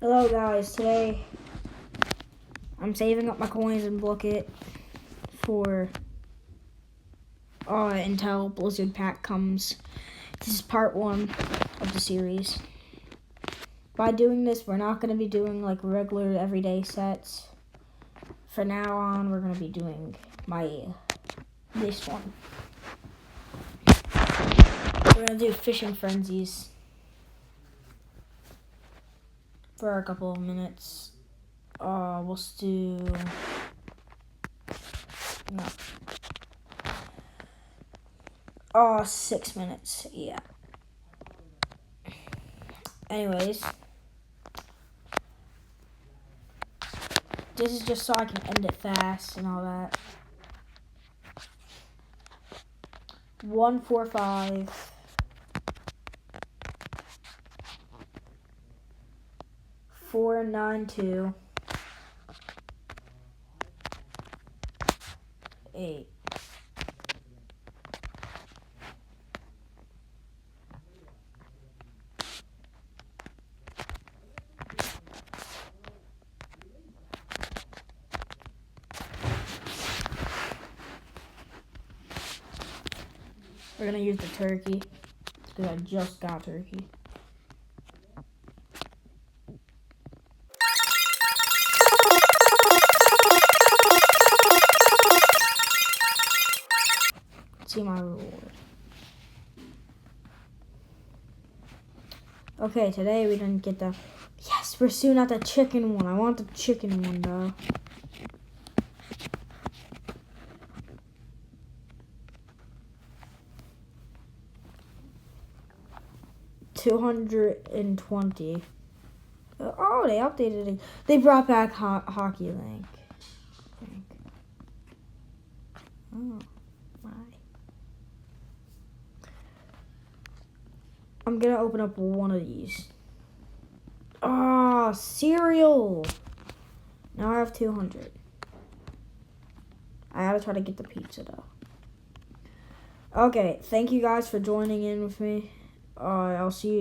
Hello guys, today I'm saving up my coins in Blookit for until Blizzard Pack comes. This is part 1 of the series. By doing this, we're not going to be doing like regular everyday sets. For now on, we're going to be doing this one. We're going to do Fishing Frenzies for a couple of minutes. We'll do... No. 6 minutes, yeah. Anyways, this is just so I can end it fast and all that. 145 492 8. We're gonna use the turkey because I just got turkey. Let's see my reward. Okay, today we didn't get the... Yes, we're soon at the chicken one. I want the chicken one though. $220. Oh, they updated it. They brought back Hockey Link. Oh my! I'm gonna open up one of these. Oh, cereal. Now I have 200. I gotta try to get the pizza though. Okay, thank you guys for joining in with me. I'll see you.